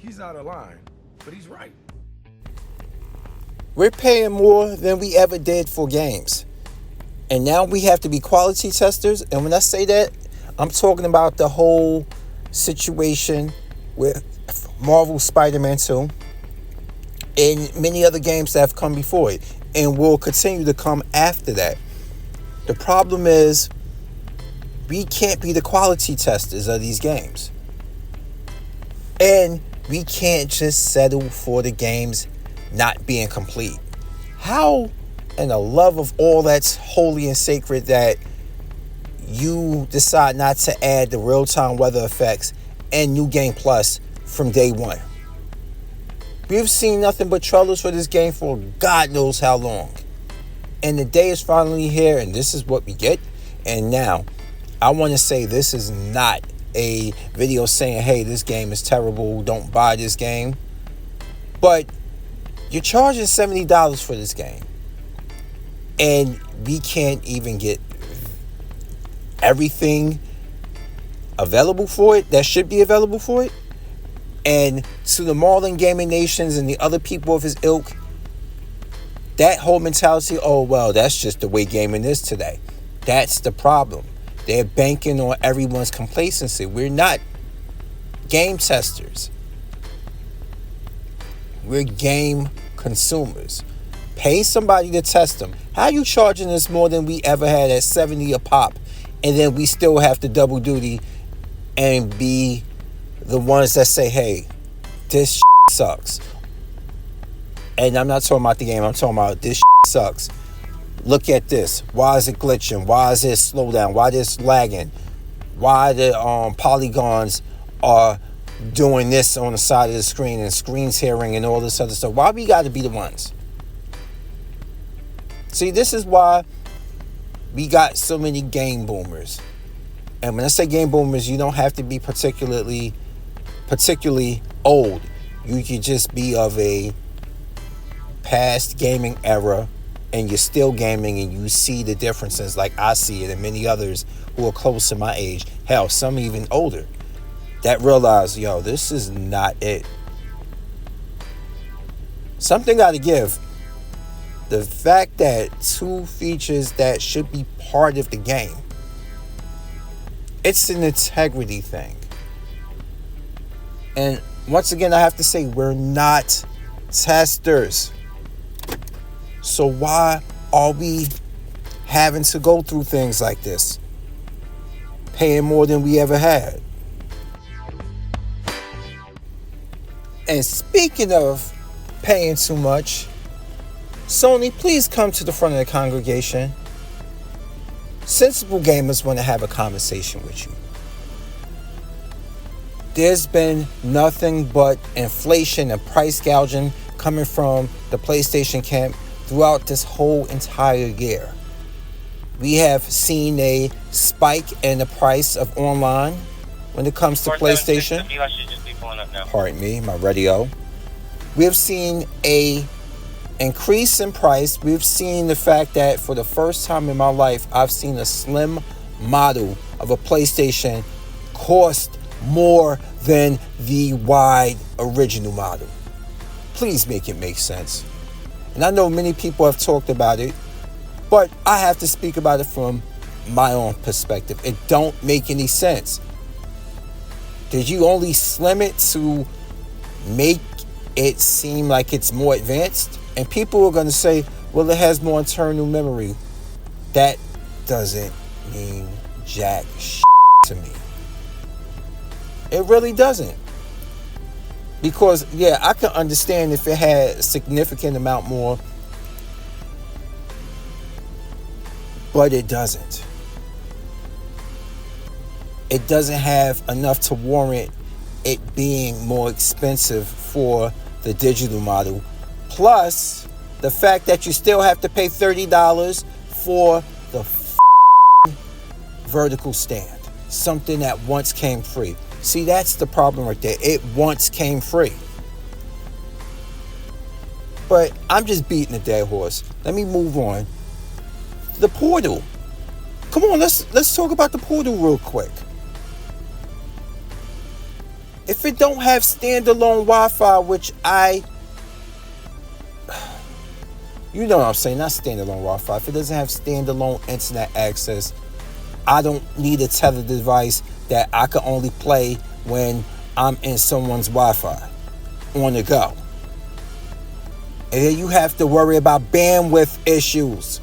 He's out of line, but he's right. We're paying more than we ever did for games. And now we have to be quality testers. And when I say that, I'm talking about the whole situation with Marvel Spider-Man 2 and many other games that have come before it and will continue to come after that. The problem is we can't be the quality testers of these games. And we can't just settle for the games not being complete. How, in the love of all that's holy and sacred, that you decide not to add the real-time weather effects and New Game Plus from day one? We've seen nothing but trailers for this game for God knows how long. And the day is finally here, and this is what we get. And now, I want to say this is not a video saying, hey, this game is terrible, don't buy this game. But you're charging $70 for this game. And we can't even get everything available for it that should be available for it. And to the Marlon Gaming Nations and the other people of his ilk, that whole mentality, oh, well, that's just the way gaming is today. That's the problem. They're banking on everyone's complacency. We're not game testers. We're game consumers. Pay somebody to test them. How are you charging us more than we ever had at $70 a pop, and then we still have to double duty and be the ones that say, hey, this sucks? And I'm not talking about the game. I'm talking about this sucks. Look at this. Why is it glitching? Why is it slow down? Why is it lagging? Why the polygons are doing this on the side of the screen and screen's hearing and all this other stuff? Why we got to be the ones? See, this is why we got so many game boomers. And when I say game boomers, you don't have to be particularly old. You could just be of a past gaming era, and you're still gaming, and you see the differences like I see it, and many others who are close to my age, hell, some even older, that realize, yo, this is not it. Something got to give. The fact that two features that should be part of the game, it's an integrity thing. And once again, I have to say, we're not testers. So why are we having to go through things like this? Paying more than we ever had. And speaking of paying too much, Sony, please come to the front of the congregation. Sensible gamers want to have a conversation with you. There's been nothing but inflation and price gouging coming from the PlayStation camp throughout this whole entire year. We have seen a spike in the price of online when it comes to PlayStation. Pardon me, my radio. We have seen a increase in price. We've seen the fact that for the first time in my life, I've seen a slim model of a PlayStation cost more than the wide original model. Please make it make sense. And I know many people have talked about it, but I have to speak about it from my own perspective. It don't make any sense. Did you only slim it to make it seem like it's more advanced? And people are going to say, well, it has more internal memory. That doesn't mean jack shit to me. It really doesn't. Because, yeah, I can understand if it had a significant amount more, but it doesn't. It doesn't have enough to warrant it being more expensive for the digital model. Plus, the fact that you still have to pay $30 for the vertical stand. Something that once came free. See, that's the problem right there. It once came free. But I'm just beating a dead horse. Let me move on. The Portal. Come on, let's talk about the Portal real quick. If it don't have standalone Wi-Fi, which you know what I'm saying, not standalone Wi-Fi. If it doesn't have standalone internet access, I don't need a tethered device that I can only play when I'm in someone's Wi-Fi on the go. And then you have to worry about bandwidth issues.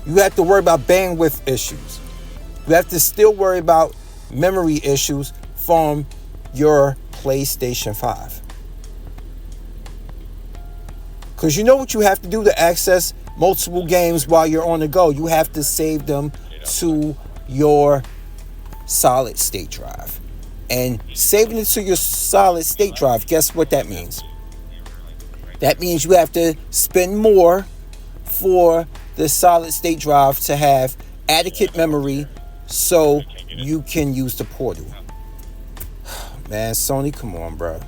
You have to worry about bandwidth issues. You have to still worry about memory issues from your PlayStation 5. Because you know what you have to do to access multiple games while you're on the go? You have to save them to your solid state drive. And saving it to your solid state drive, guess what that means? That means you have to spend more for the solid state drive to have adequate memory so you can use the portal. Man, Sony, come on, bro.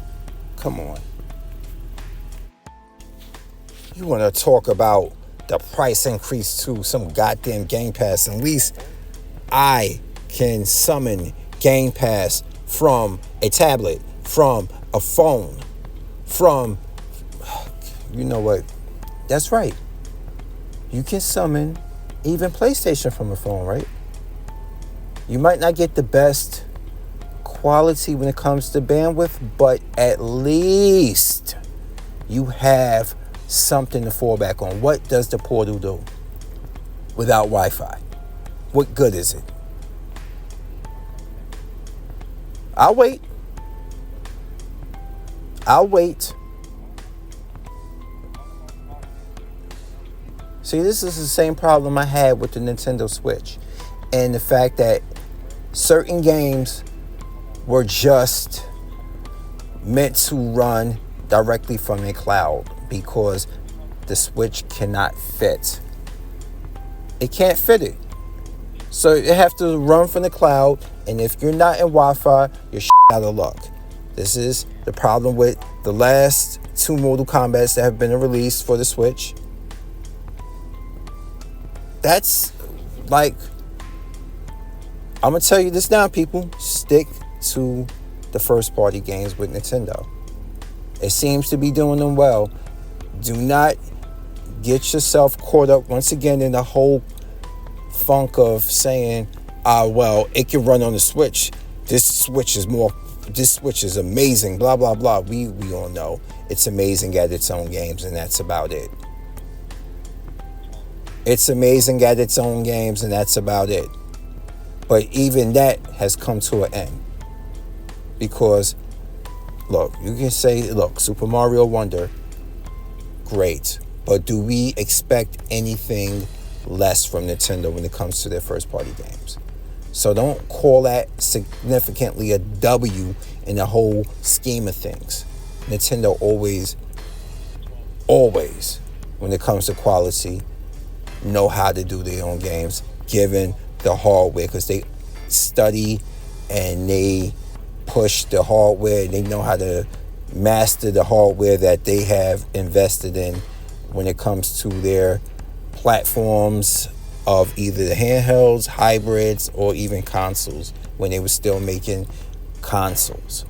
Come on. You want to talk about the price increase to some goddamn Game Pass? At least I can summon Game Pass from a tablet, from a phone, from... You know what? That's right. You can summon even PlayStation from a phone, right? You might not get the best quality when it comes to bandwidth, but at least you have something to fall back on. What does the portal do without Wi-Fi? What good is it? I'll wait. See, this is the same problem I had with the Nintendo Switch. And the fact that certain games were just meant to run directly from a cloud because the Switch cannot fit. It can't fit it. So you have to run from the cloud. And if you're not in Wi-Fi, you're out of luck. This is the problem with the last two Mortal Kombats that have been released for the Switch. That's like, I'm going to tell you this now, people. Stick to the first party games with Nintendo. It seems to be doing them well. Do not get yourself caught up once again in the whole funk of saying, well, it can run on the Switch. This Switch is amazing, blah, blah, blah. We all know it's amazing at its own games, and that's about it. It's amazing at its own games, and that's about it. But even that has come to an end. Because, look, you can say, look, Super Mario Wonder, great. But do we expect anything less from Nintendo when it comes to their first-party games? So don't call that significantly a W in the whole scheme of things. Nintendo always, when it comes to quality, know how to do their own games, given the hardware, because they study and they push the hardware. They know how to master the hardware that they have invested in when it comes to their platforms of either the handhelds, hybrids, or even consoles, when they were still making consoles.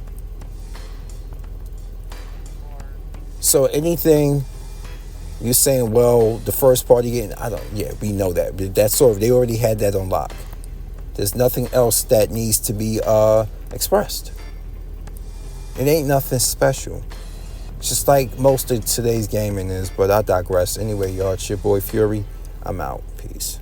So anything you're saying, well, the first party game, we know that. That's sort of, they already had that on lock. There's nothing else that needs to be expressed. It ain't nothing special. It's just like most of today's gaming is, but I digress. Anyway, y'all, it's your boy Fury. I'm out. Peace.